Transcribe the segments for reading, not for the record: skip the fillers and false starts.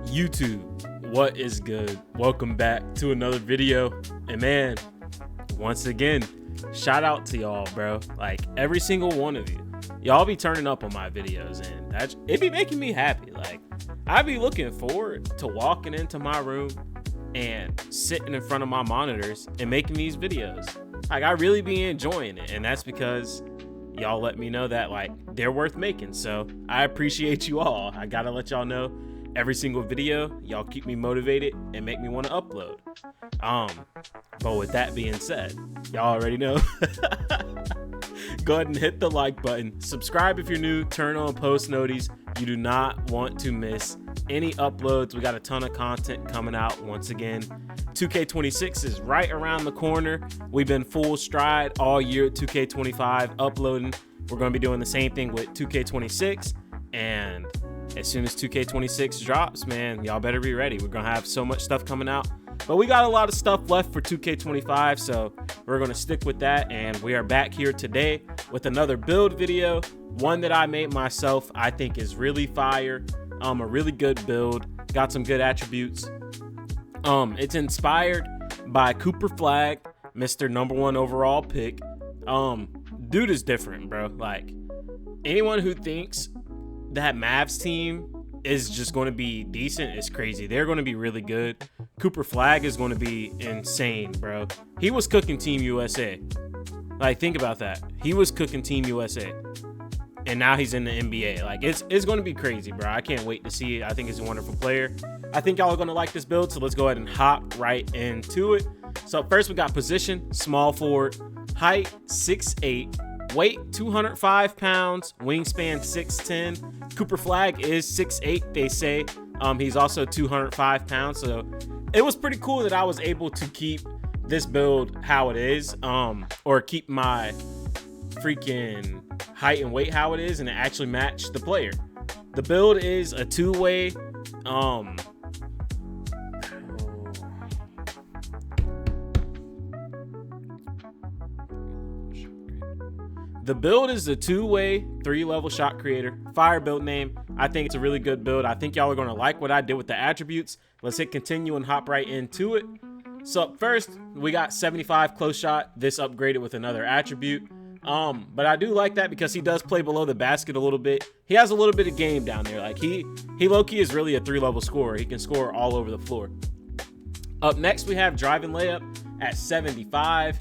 YouTube, what is good? Welcome back to another video. And man, once again, shout out to y'all, bro. Like every single one of you, y'all be turning up on my videos, and it be making me happy. Like I be looking forward to walking into my room and sitting in front of my monitors and making these videos. Like I really be enjoying it, and that's because y'all let me know that like they're worth making. So I appreciate you all. I gotta let y'all know every single video y'all keep me motivated and make me want to upload. But with that being said, y'all already know, go ahead and hit the like button, subscribe if you're new, turn on post noties. You do not want to miss any uploads. We got a ton of content coming out. Once again, 2K26 is right around the corner. We've been full stride all year at 2K25 uploading. We're going to be doing the same thing with 2K26, and as soon as 2K26 drops, man, y'all better be ready. We're going to have so much stuff coming out, but we got a lot of stuff left for 2K25, so we're going to stick with that. And we are back here today with another build video, one that I made myself. I think is really fire. A really good build, got some good attributes. It's inspired by Cooper Flagg, Mr. #1 overall pick. Dude is different, bro. Like anyone who thinks that Mavs team is just going to be decent is crazy. They're going to be really good. Cooper Flagg is going to be insane, bro. He was cooking Team USA. Like think about that. He was cooking Team USA. And now he's in the NBA. Like it's going to be crazy, bro. I can't wait to see it. I think he's a wonderful player. I think y'all are going to like this build, so let's go ahead and hop right into it. So first we got position, small forward, height 6'8", weight 205 pounds, wingspan 6'10". Cooper Flagg is 6'8", they say. He's also 205 pounds, so it was pretty cool that I was able to keep this build how it is, or keep my freaking height and weight how it is, and it actually matched the player. The build is a two-way. The build is a two-way, 3-level shot creator, fire build name. I think it's a really good build. I think y'all are going to like what I did with the attributes. Let's hit continue and hop right into it. So up first, we got 75 close shot. This upgraded with another attribute. But I do like that because he does play below the basket a little bit. He has a little bit of game down there. Like he low-key is really a 3-level scorer. He can score all over the floor. Up next, we have driving layup at 75.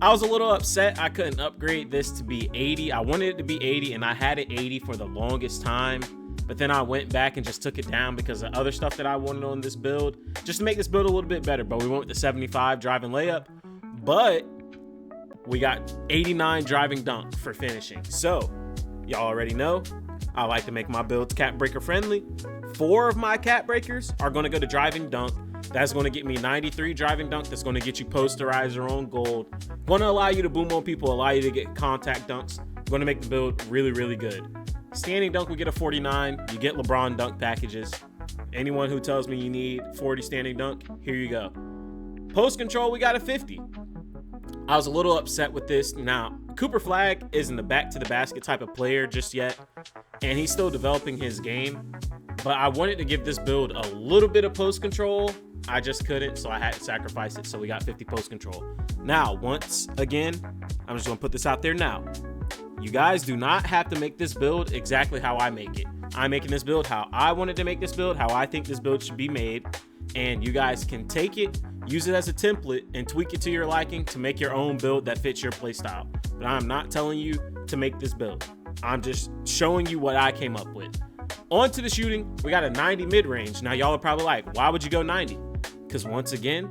I was a little upset I couldn't upgrade this to be 80. I wanted it to be 80, and I had it 80 for the longest time. But then I went back and just took it down because of other stuff that I wanted on this build, just to make this build a little bit better. But we went with the 75 driving layup. But we got 89 driving dunk for finishing. So y'all already know I like to make my builds cap breaker friendly. 4 of my cap breakers are going to go to driving dunk. That's going to get me 93 driving dunk. That's going to get you posterizer on gold. Going to allow you to boom on people, allow you to get contact dunks. Going to make the build really, really good. Standing dunk, we get a 49. You get LeBron dunk packages. Anyone who tells me you need 40 standing dunk, here you go. Post control, we got a 50. I was a little upset with this. Now, Cooper Flagg isn't the back to the basket type of player just yet, and he's still developing his game. But I wanted to give this build a little bit of post control. I just couldn't, so I had to sacrifice it. So we got 50 post control. Now, once again, I'm just gonna put this out there now. You guys do not have to make this build exactly how I make it. I'm making this build how I wanted to make this build, how I think this build should be made. And you guys can take it, use it as a template, and tweak it to your liking to make your own build that fits your playstyle. But I'm not telling you to make this build. I'm just showing you what I came up with. On to the shooting, we got a 90 mid-range. Now y'all are probably like, why would you go 90? Because once again,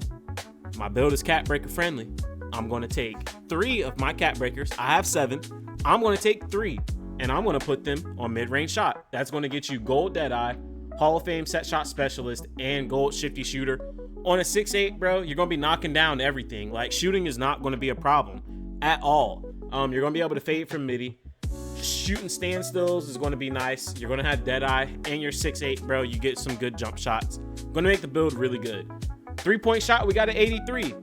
my build is cap breaker friendly. I'm going to take 3 of my cap breakers. I have 7. I'm going to take 3, and I'm going to put them on mid-range shot. That's going to get you gold Deadeye, Hall of Fame set shot specialist, and gold shifty shooter. On a 6'8", bro, you're going to be knocking down everything. Like shooting is not going to be a problem at all. You're going to be able to fade from midi. Shooting standstills is going to be nice. You're going to have Deadeye, and you're 6'8", bro. You get some good jump shots. Going to make the build really good. 3-point shot, we got an 83.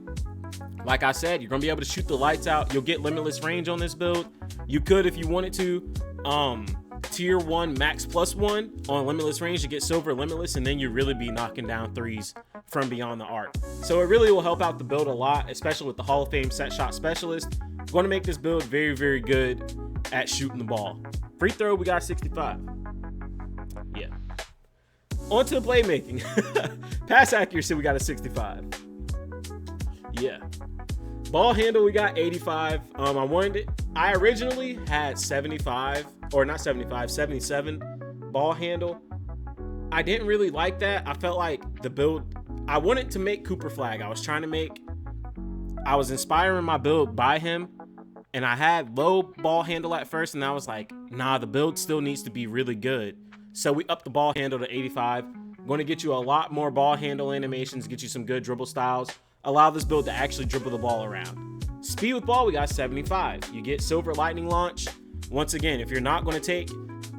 Like I said, you're going to be able to shoot the lights out. You'll get limitless range on this build. You could, if you wanted to, tier 1 max +1 on limitless range to get silver limitless, and then you really be knocking down threes from beyond the arc. So it really will help out the build a lot, especially with the Hall of Fame set shot specialist. Going to make this build very, very good at shooting the ball. Free throw, we got 65. Yeah. On to the playmaking. Pass accuracy, we got a 65. Yeah. Ball handle, we got 85. I originally had 75, or not 75, 77 ball handle. I didn't really like that. I felt like the build, I wanted to make Cooper Flagg. I was inspiring my build by him, and I had low ball handle at first, and I was like, nah, the build still needs to be really good. So we upped the ball handle to 85. Going to get you a lot more ball handle animations, get you some good dribble styles, allow this build to actually dribble the ball around. Speed with ball, we got 75. You get silver lightning launch. Once again, if you're not going to take,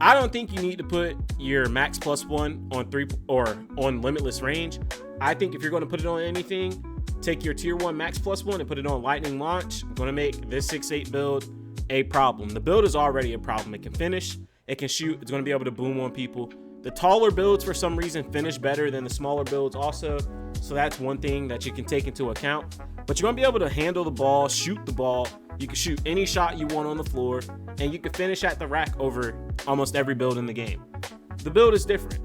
I don't think you need to put your max +1 on 3 or on limitless range. I think if you're going to put it on anything, take your tier 1 max +1 and put it on lightning launch. Going to make this 6'8 build a problem. The build is already a problem. It can finish, it can shoot, it's going to be able to boom on people. The taller builds for some reason finish better than the smaller builds also, so that's one thing that you can take into account. But you're going to be able to handle the ball, shoot the ball, you can shoot any shot you want on the floor, and you can finish at the rack over almost every build in the game. The build is different.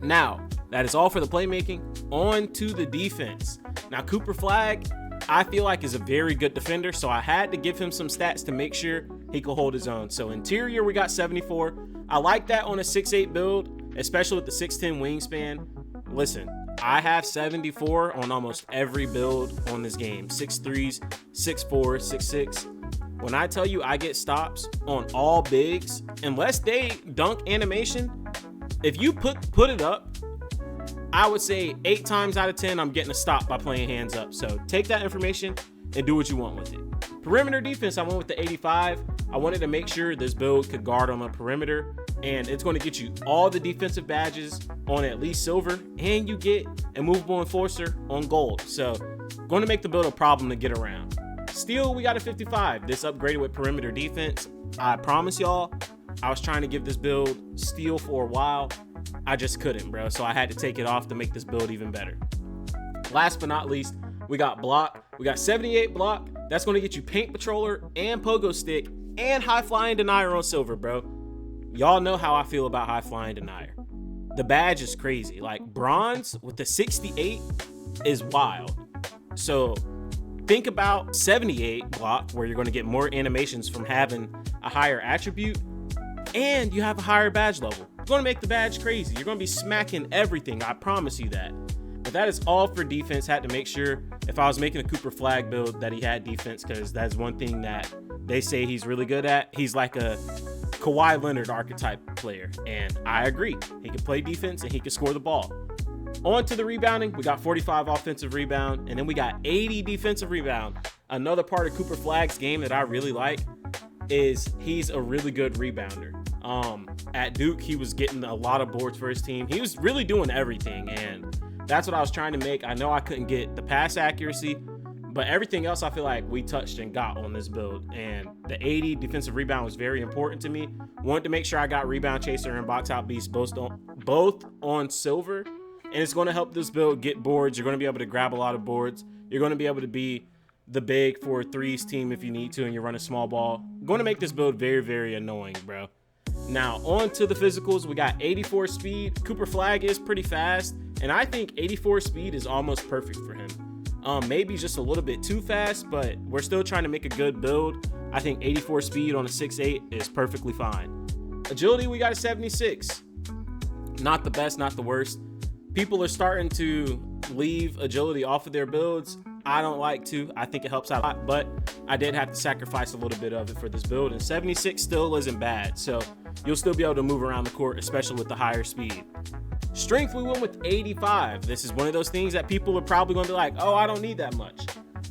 Now, that is all for the playmaking. On to the defense. Now, Cooper Flagg, I feel like is a very good defender, so I had to give him some stats to make sure he could hold his own. So interior, we got 74. I like that on a 6'8 build, especially with the 6'10 wingspan. Listen, I have 74 on almost every build on this game. 6'3s, 6'4s, 6'6. When I tell you I get stops on all bigs, unless they dunk animation, if you put it up, I would say 8 times out of 10, I'm getting a stop by playing hands up. So take that information and do what you want with it. Perimeter defense, I went with the 85. I wanted to make sure this build could guard on the perimeter, and it's going to get you all the defensive badges on at least silver, and you get a movable enforcer on gold. So going to make the build a problem to get around. Steal, we got a 55. This upgraded with perimeter defense. I promise y'all, I was trying to give this build steal for a while. I just couldn't, bro. So I had to take it off to make this build even better. Last but not least, we got block. We got 78 block. That's going to get you paint patroller and pogo stick and high flying denier on silver, bro. Y'all know how I feel about high flying denier. The badge is crazy. Like bronze with the 68 is wild. So think about 78 block, where you're going to get more animations from having a higher attribute, and you have a higher badge level. You're going to make the badge crazy. You're going to be smacking everything. I promise you that. But that is all for defense. Had to make sure if I was making a Cooper Flagg build that he had defense, because that's one thing that they say he's really good at. He's like a Kawhi Leonard archetype player, and I agree. He can play defense and he can score the ball. On to the rebounding, we got 45 offensive rebound, and then we got 80 defensive rebound. Another part of Cooper Flagg's game that I really like is he's a really good rebounder. At Duke, he was getting a lot of boards for his team. He was really doing everything, and that's what I was trying to make. I know I couldn't get the pass accuracy, but everything else I feel like we touched and got on this build. And the 80 defensive rebound was very important to me. Wanted to make sure I got rebound chaser and box out beast both on silver. And it's going to help this build get boards. You're going to be able to grab a lot of boards. You're going to be able to be the big for threes team if you need to, and you run a small ball. Going to make this build very, very annoying, bro. Now, on to the physicals. We got 84 speed. Cooper Flagg is pretty fast, and I think 84 speed is almost perfect for him. Maybe just a little bit too fast, but we're still trying to make a good build. I think 84 speed on a 6'8 is perfectly fine. Agility, we got a 76. Not the best, not the worst. People are starting to leave agility off of their builds. I don't like to. I think it helps out a lot, but I did have to sacrifice a little bit of it for this build, and 76 still isn't bad. So you'll still be able to move around the court, especially with the higher speed. Strength, we went with 85. This is one of those things that people are probably going to be like, oh, I don't need that much.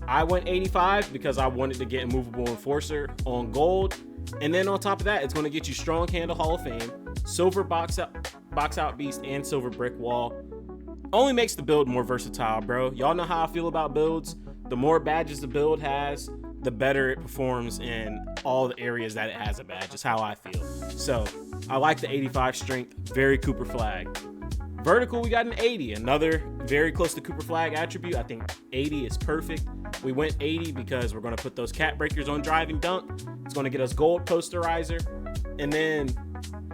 I went 85 because I wanted to get a movable enforcer on gold. And then on top of that, it's going to get you strong handle Hall of Fame, silver box out beast, and silver brick wall. Only makes the build more versatile, bro. Y'all know how I feel about builds. The more badges the build has, the better it performs in all the areas that it has a badge. Is how I feel. So I like the 85 strength, very Cooper Flagg. Vertical, we got an 80, another very close to Cooper Flagg attribute. I think 80 is perfect. We went 80 because we're gonna put those cat breakers on driving dunk. It's gonna get us gold posterizer. And then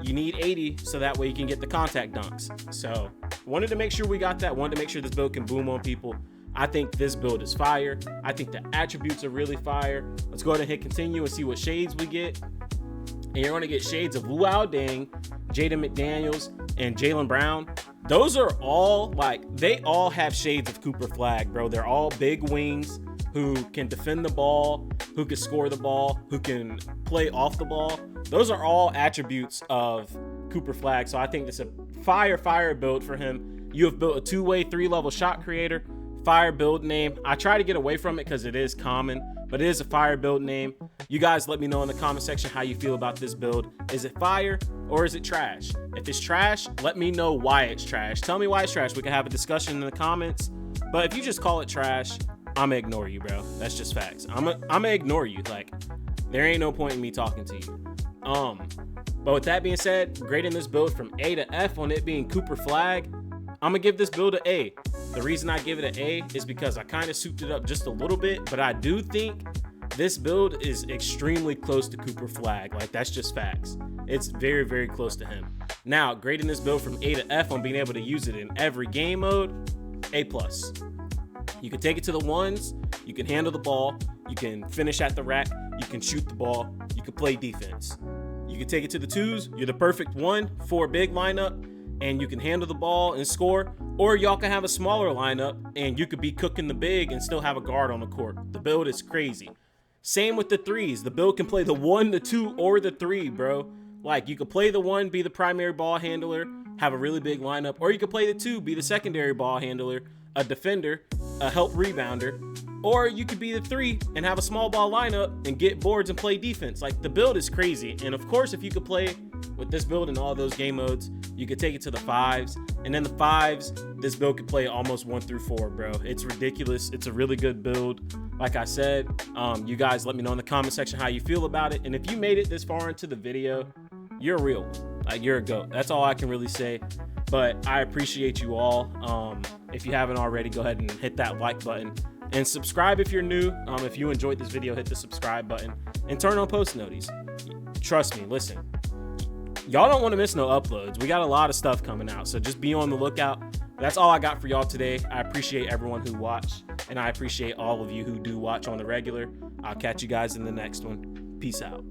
you need 80 so that way you can get the contact dunks. So wanted to make sure we got that, wanted to make sure this build can boom on people. I think this build is fire. I think the attributes are really fire. Let's go ahead and hit continue and see what shades we get. And you're gonna get shades of Luau Deng, Jaden McDaniels, and Jaylen Brown. Those are all they all have shades of Cooper Flagg, bro. They're all big wings who can defend the ball, who can score the ball, who can play off the ball. Those are all attributes of Cooper Flagg. So I think it's a fire build for him. You have built a two-way, three-level shot creator. Fire build name. I try to get away from it because it is common, but it is a fire build name. You guys let me know in the comment section how you feel about this build. Is it fire or is it trash? If it's trash, let me know why it's trash. Tell me why it's trash. We can have a discussion in the comments. But if you just call it trash, I'm gonna ignore you, bro. That's just facts. I'm gonna ignore you. Like, there ain't no point in me talking to you. But with that being said, grading this build from A to F on it being Cooper Flagg, I'm gonna give this build an A. The reason I give it an A is because I kind of souped it up just a little bit, but I do think this build is extremely close to Cooper Flagg. Like, that's just facts. It's very, very close to him. Now, grading this build from A to F on being able to use it in every game mode, A+. You can take it to the ones, you can handle the ball, you can finish at the rack, you can shoot the ball, you can play defense. You can take it to the twos, you're the perfect 1-4 big lineup, and you can handle the ball and score, or y'all can have a smaller lineup and you could be cooking the big and still have a guard on the court. The build is crazy. Same with the threes. The build can play the 1, the 2, or the 3, bro. Like, you could play the 1, be the primary ball handler, have a really big lineup, or you could play the 2, be the secondary ball handler, a defender, a help rebounder, or you could be the 3 and have a small ball lineup and get boards and play defense. Like, the build is crazy. And of course, if you could play with this build in all those game modes, you could take it to the 5s, and then the 5s, this build could play almost 1-4, bro. It's ridiculous. It's a really good build. Like I said, you guys let me know in the comment section how you feel about it. And if you made it this far into the video, you're a real one. Like, you're a GOAT. That's all I can really say. But I appreciate you all. If you haven't already, go ahead and hit that like button and subscribe if you're new. If you enjoyed this video, hit the subscribe button and turn on post notices. Trust me, listen, y'all don't want to miss no uploads. We got a lot of stuff coming out, so just be on the lookout. That's all I got for y'all today. I appreciate everyone who watched, and I appreciate all of you who do watch on the regular. I'll catch you guys in the next one. Peace out.